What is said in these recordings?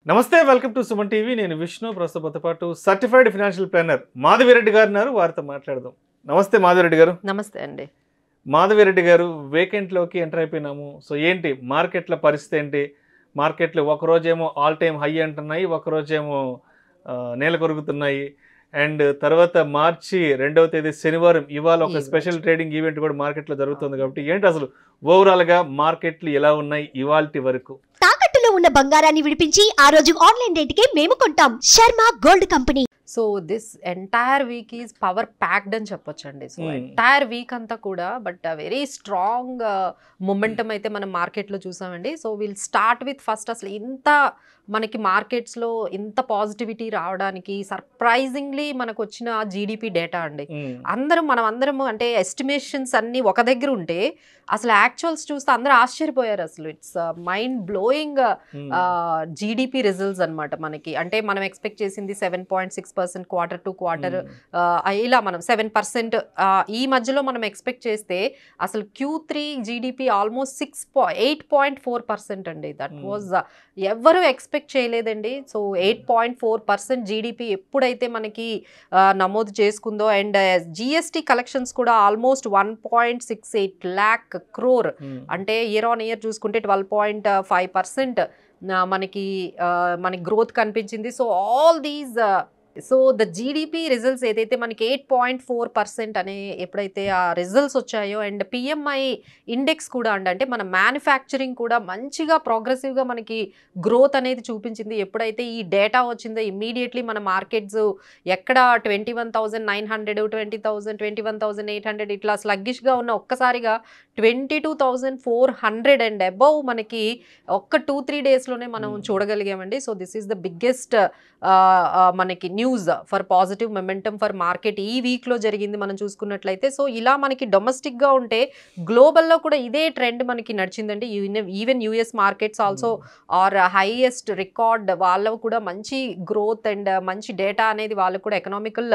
నమస్తే, welcome to Suman TV. నేను విష్ణు. ప్రస్తుతంతో పాటు సర్టిఫైడ్ ఫైనాన్షియల్ ప్లానర్ మాధవిరెడ్డి గారు ఉన్నారు. వారితో మాట్లాడదాం. నమస్తే మాధవిరెడ్డి గారు. నమస్తే అండి. మాధవిరెడ్డి గారు, వేకెంట్లోకి ఎంటర్ అయిపోయినాము. సో ఏంటి మార్కెట్ల పరిస్థితి ఏంటి? మార్కెట్లు ఒకరోజేమో ఆల్ టైమ్ హై అంటున్నాయి, ఒకరోజేమో నేల కొరుగుతున్నాయి. అండ్ తర్వాత మార్చి 2వ తేదీ శనివారం ఇవాళ ఒక స్పెషల్ ట్రేడింగ్ ఈవెంట్ కూడా మార్కెట్లో జరుగుతుంది. కాబట్టి ఏంటి అసలు ఓవరాల్గా మార్కెట్లు ఎలా ఉన్నాయి ఇవాల్టి వరకు? తాకట్టులో ఉన్న బంగారాన్ని విడిపించి ఆ రోజు ఆన్లైన్ రేటుకే మేము కొంటాం. Sharma gold company. So this entire week is power packed అని చెప్పొచ్చండి. సో ఎంటైర్ వీక్ అంతా కూడా బట్ వెరీ స్ట్రాంగ్ మొమెంటం అయితే మనం మార్కెట్లో చూసామండి. So will start with first అసలు ఇంత మనకి మార్కెట్స్లో ఇంత పాజిటివిటీ రావడానికి సర్ప్రైజింగ్లీ మనకు వచ్చిన జీడిపి డేటా అండి. మనం అందరం అంటే ఎస్టిమేషన్స్ అన్నీ ఒక దగ్గర ఉంటే అసలు యాక్చువల్స్ చూస్తే అందరూ ఆశ్చర్యపోయారు. అసలు it's mind blowing GDP results అనమాట. మనకి అంటే మనం ఎక్స్పెక్ట్ చేసింది 7.6% క్వార్టర్ టు క్వార్టర్, ఇలా మనం 7% ఈ మధ్యలో మనం ఎక్స్పెక్ట్ చేస్తే అసలు Q3 జీడిపి ఆల్మోస్ట్ 8.4% అండి. దట్ వాజ్ ఎవరు ఎక్స్పెక్ట్ చేయలేదండి. సో 8.4% జీడిపి ఎప్పుడైతే మనకి నమోదు చేసుకుందో, అండ్ జిఎస్టీ కలెక్షన్స్ కూడా ఆల్మోస్ట్ 1.68 lakh crore, అంటే ఇయర్ ఆన్ ఇయర్ చూసుకుంటే 12.5% మనకి గ్రోత్ కనిపించింది. So all these so the GDP results ఏదైతే మనకి 8.4% అనే ఎప్పుడైతే ఆ రిజల్ట్స్ వచ్చాయో, అండ్ పిఎంఐ ఇండెక్స్ కూడా అంటే మన మ్యానుఫ్యాక్చరింగ్ కూడా మంచిగా ప్రోగ్రెసివ్గా మనకి గ్రోత్ అనేది చూపించింది. ఎప్పుడైతే ఈ డేటా వచ్చిందో ఇమ్మీడియట్లీ మన మార్కెట్స్ ఎక్కడ 21,900, 20,000, 21,800 ఇట్లా స్లగ్గిష్గా ఉన్న ఒక్కసారిగా 22,400 అండ్ అబౌవ్ మనకి ఒక్క 2-3 డేస్లోనే మనం చూడగలిగామండి. So this is the biggest మనకి news for positive momentum for market ఈ వీక్లో జరిగింది మనం చూసుకున్నట్లయితే. సో ఇలా మనకి డొమెస్టిక్గా ఉంటే గ్లోబల్లో కూడా ఇదే ట్రెండ్ మనకి నడిచిందండి. Even US markets also are highest record, వాళ్ళకు కూడా మంచి గ్రోత్ అండ్ మంచి డేటా అనేది వాళ్ళకు కూడా ఎకనామికల్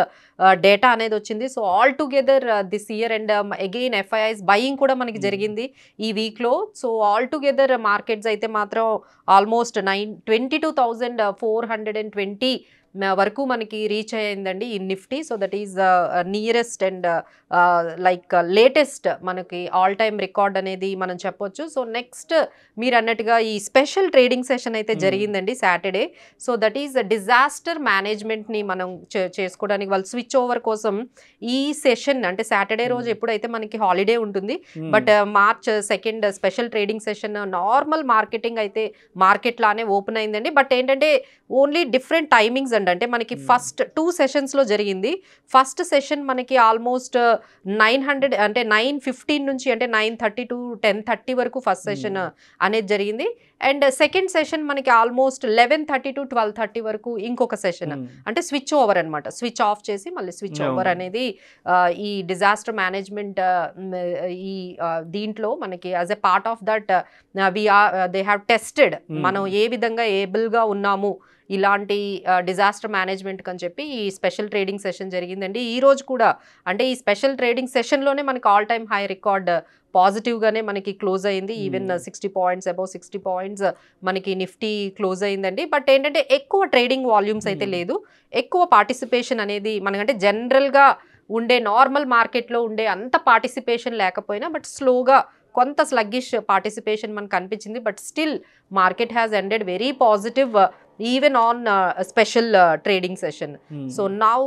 డేటా అనేది వచ్చింది. So all together this year and again FIIs buying కూడా మనకి జరిగింది ఈ వీక్లో. సో ఆల్ టుగెదర్ మార్కెట్స్ అయితే మాత్రం ఆల్మోస్ట్ 22,420 వరకు మనకి రీచ్ అయ్యిందండి ఈ Nifty. So that is nearest and like latest మనకి ఆల్ టైమ్ రికార్డ్ అనేది మనం చెప్పొచ్చు. సో నెక్స్ట్ మీరు అన్నట్టుగా ఈ స్పెషల్ ట్రేడింగ్ సెషన్ అయితే జరిగిందండి Saturday. So that is disaster మేనేజ్మెంట్ని మనం చేసుకోవడానికి వాళ్ళు స్విచ్ ఓవర్ కోసం ఈ సెషన్ అంటే సాటర్డే రోజు ఎప్పుడైతే మనకి హాలిడే ఉంటుంది, but March 2 special trading session normal marketing అయితే మార్కెట్ లానే ఓపెన్ అయిందండి. బట్ ఏంటంటే ఓన్లీ డిఫరెంట్ టైమింగ్స్ అంటే మనకి ఫస్ట్ 2 సెషన్స్లో జరిగింది. ఫస్ట్ సెషన్ మనకి ఆల్మోస్ట్ 900 అంటే 9:15 నుంచి అంటే 9:30 to 10:30 వరకు ఫస్ట్ సెషన్ అనేది జరిగింది. అండ్ సెకండ్ సెషన్ మనకి ఆల్మోస్ట్ 11:30 to 12:30 వరకు ఇంకొక సెషన్, అంటే స్విచ్ ఓవర్ అనమాట. స్విచ్ ఆఫ్ చేసి మళ్ళీ స్విచ్ ఓవర్ అనేది ఈ డిజాస్టర్ మేనేజ్మెంట్ ఈ దీంట్లో మనకి as a part of that they have tested మనం ఏ విధంగా ఏబుల్గా ఉన్నాము ఇలాంటి డిజాస్టర్ మేనేజ్మెంట్ అని చెప్పి ఈ స్పెషల్ ట్రేడింగ్ సెషన్ జరిగిందండి. ఈ రోజు కూడా అంటే ఈ స్పెషల్ ట్రేడింగ్ సెషన్లోనే మనకి ఆల్ టైమ్ హై రికార్డ్ పాజిటివ్గానే మనకి క్లోజ్ అయింది. ఈవెన్ 60 పాయింట్స్ అబౌవ్ 60 పాయింట్స్ మనకి నిఫ్టీ క్లోజ్ అయిందండి. బట్ ఏంటంటే ఎక్కువ ట్రేడింగ్ వాల్యూమ్స్ అయితే లేదు, ఎక్కువ పార్టిసిపేషన్ అనేది మనకంటే జనరల్గా ఉండే నార్మల్ మార్కెట్లో ఉండే అంత పార్టిసిపేషన్ లేకపోయినా బట్ స్లోగా కొంత స్లగ్గిష్ పార్టిసిపేషన్ మనకు కనిపించింది. But still market has ended very positive even on special trading session. So now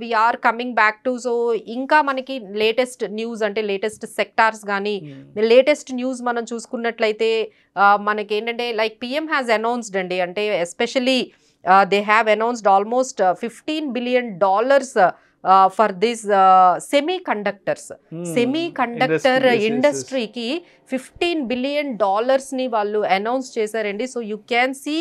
we are coming back to so ఇంకా మనకి లేటెస్ట్ న్యూస్ అంటే లేటెస్ట్ సెక్టార్స్ కానీ లేటెస్ట్ న్యూస్ మనం చూసుకున్నట్లయితే మనకి ఏంటంటే లైక్ పిఎం హ్యాస్ అనౌన్స్డ్ అండి, అంటే especially they have announced almost $15 billion for this semiconductor ఇండస్ట్రీకి $15 billion వాళ్ళు అనౌన్స్ చేశారండి. So you can see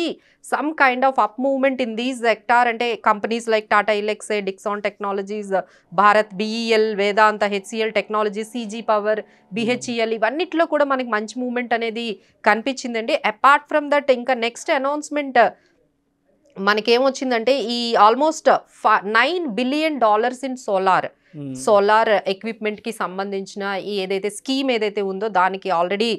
some kind of up movement in these sector. అంటే companies like Tata Elxsi, Dixon technologies, Bharat BEL, Vedanta, HCL technology, CG power, BHEL ఇవన్నిట్లో కూడా మనకి మంచి movement అనేది కనిపించిందండి. అపార్ట్ ఫ్రమ్ దట్ ఇంకా నెక్స్ట్ అనౌన్స్మెంట్ మనకేమొచ్చిందంటే ఈ almost $9 billion in solar solar ఎక్విప్మెంట్కి సంబంధించిన ఈ ఏదైతే స్కీమ్ ఏదైతే ఉందో దానికి ఆల్రెడీ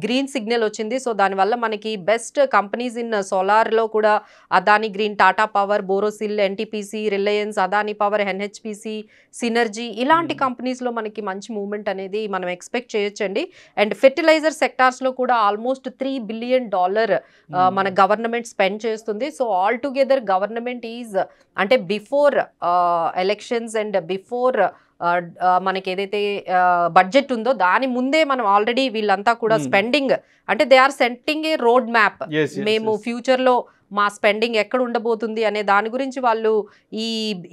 గ్రీన్ సిగ్నల్ వచ్చింది. సో దానివల్ల మనకి బెస్ట్ కంపెనీస్ ఇన్ సోలార్లో కూడా Adani green, Tata power, Borosil, NTPC, Reliance, Adani power, NHPC, synergy ఇలాంటి కంపెనీస్లో మనకి మంచి మూవ్మెంట్ అనేది మనం ఎక్స్పెక్ట్ చేయొచ్చండి. అండ్ ఫెర్టిలైజర్ సెక్టార్స్లో కూడా ఆల్మోస్ట్ $3 బిలియన్ మన గవర్నమెంట్ స్పెండ్ చేస్తుంది. So all together government is అంటే బిఫోర్ ఎలక్షన్స్ అండ్ బిఫోర్ మనకి ఏదైతే బడ్జెట్ ఉందో దాని ముందే మనం ఆల్రెడీ వీళ్ళంతా కూడా స్పెండింగ్ అంటే they are setting a road map. మేము ఫ్యూచర్లో మా స్పెండింగ్ ఎక్కడ ఉండబోతుంది అనే దాని గురించి వాళ్ళు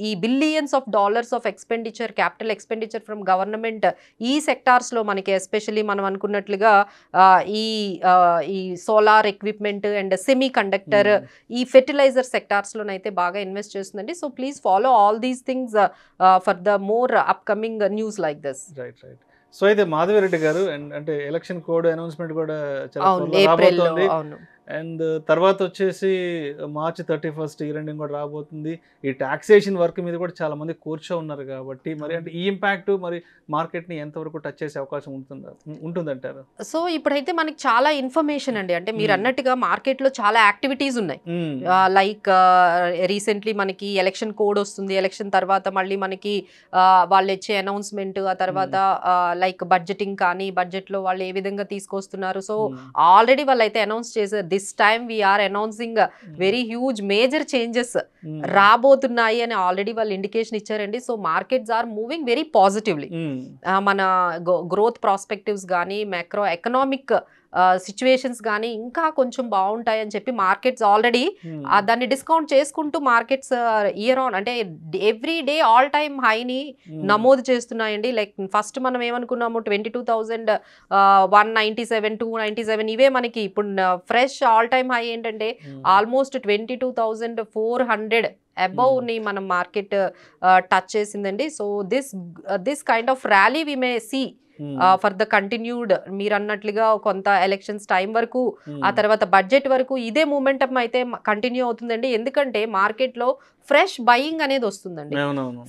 ఈ billions of dollars of expenditure, capital expenditure from government ఈ సెక్టార్స్లో మనకి ఎస్పెషల్లీ మనం అనుకున్నట్లుగా ఈ solar equipment and semi conductor ఈ ఫెర్టిలైజర్ సెక్టార్స్లోనైతే బాగా ఇన్వెస్ట్ చేస్తుందండి. So please follow all these things for the more upcoming news like this. Right. So అయితే మాధవిరెడ్డి గారు అంటే ఎలక్షన్ కోడ్ అనౌన్స్మెంట్ కూడా చాలా ఏప్రిల్ రాబోతుంది. అండ్ తర్వాత వచ్చేసి March 31 ఇయర్ ఎండింగ్ కూడా రాబోతుంది. ఈ టాక్సేషన్ వర్క్ మీద కూడా చాలా మంది కూర్చో ఉన్నారు కాబట్టి మరి అంటే ఈ ఇంపాక్ట్ మరి మార్కెట్ని ఎంతవరకు టచ్ చేసే అవకాశం ఉంటుందంటారు? సో ఇప్పుడైతే మనకి చాలా ఇన్ఫర్మేషన్ అండి. అంటే మీరు అన్నట్టుగా మార్కెట్లో చాలా యాక్టివిటీస్ ఉన్నాయి. లైక్ రీసెంట్లీ మనకి ఎలక్షన్ కోడ్ వస్తుంది. ఎలక్షన్ తర్వాత మళ్ళీ మనకి వాళ్ళు ఇచ్చే అనౌన్స్మెంట్, ఆ తర్వాత లైక్ బడ్జెటింగ్ కానీ బడ్జెట్లో వాళ్ళు ఏ విధంగా తీసుకొస్తున్నారు. సో ఆల్రెడీ వాళ్ళు అయితే అనౌన్స్ చేశారు. This time we are announcing very huge major changes రాబోతున్నాయి అని ఆల్రెడీ వాళ్ళు ఇండికేషన్ ఇచ్చారండి. So markets are moving very positively. మన గ్రోత్ ప్రాస్పెక్టివ్స్ కానీ మ్యాక్రో ఎకనామిక్ సిచ్యువేషన్స్ కానీ ఇంకా కొంచెం బాగుంటాయని చెప్పి మార్కెట్స్ ఆల్రెడీ దాన్ని డిస్కౌంట్ చేసుకుంటూ మార్కెట్స్ ఇయర్ ఆన్ అంటే ఎవ్రీ డే ఆల్ టైమ్ హైని నమోదు చేస్తున్నాయండి. లైక్ ఫస్ట్ మనం ఏమనుకున్నాము 22,197, 297 ఇవే మనకి ఇప్పుడు ఫ్రెష్ ఆల్ టైమ్ హై ఏంటంటే ఆల్మోస్ట్ 22,400 అబౌవ్ ని మనం మార్కెట్ టచ్ చేసిందండి. So this kind of rally we may see for the continued. మీరు అన్నట్లుగా కొంత ఎలక్షన్స్ టైం వరకు, ఆ తర్వాత బడ్జెట్ వరకు ఇదే మూమెంటం అయితే కంటిన్యూ అవుతుందండి. ఎందుకంటే మార్కెట్లో ఫ్రెష్ బయింగ్ అనేది వస్తుందండి,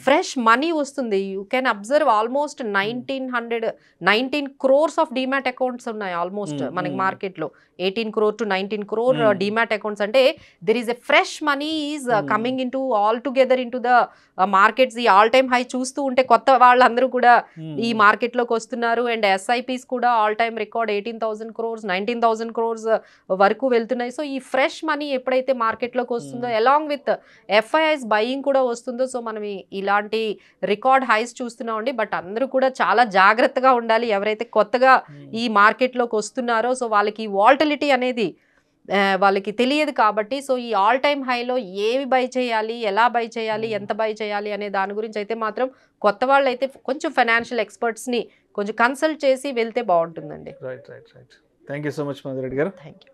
ఫ్రెష్ మనీ వస్తుంది. You can observe almost 19 crores of demat accounts ఉన్నాయి ఆల్మోస్ట్ మనకి మార్కెట్లో. 18 crore to 19 crore demat accounts. అంటే there is a fresh money is coming into altogether into the markets. ఈ all time high చూస్తూ ఉంటే కొత్త వాళ్ళందరూ కూడా ఈ మార్కెట్లోకి వస్తున్నారు. అండ్ ఎస్ఐపిస్ కూడా all time record 18,000 crores, 19,000 crores వరకు వెళ్తున్నాయి. సో ఈ ఫ్రెష్ మనీ ఎప్పుడైతే మార్కెట్లోకి వస్తుందో అలాంగ్ విత్ ఎఫ్ఐఐస్ బయింగ్ కూడా వస్తుందో, సో మనం ఇలాంటి రికార్డ్ హైస్ చూస్తున్నామండి. బట్ అందరూ కూడా చాలా జాగ్రత్తగా ఉండాలి ఎవరైతే కొత్తగా ఈ మార్కెట్లోకి వస్తున్నారో. సో వాళ్ళకి వాల్టిలిటీ అనేది వాళ్ళకి తెలియదు కాబట్టి, సో ఈ ఆల్ టైమ్ హైలో ఏవి బై చేయాలి, ఎలా బై చేయాలి, ఎంత బై చేయాలి అనే దాని గురించి అయితే మాత్రం కొత్త వాళ్ళు అయితే కొంచెం ఫైనాన్షియల్ ఎక్స్పర్ట్స్ని కొంచెం కన్సల్ట్ చేసి వెళ్తే బాగుంటుందండి. Right. Thank you so much Madhavi Reddy గారు. Thank you.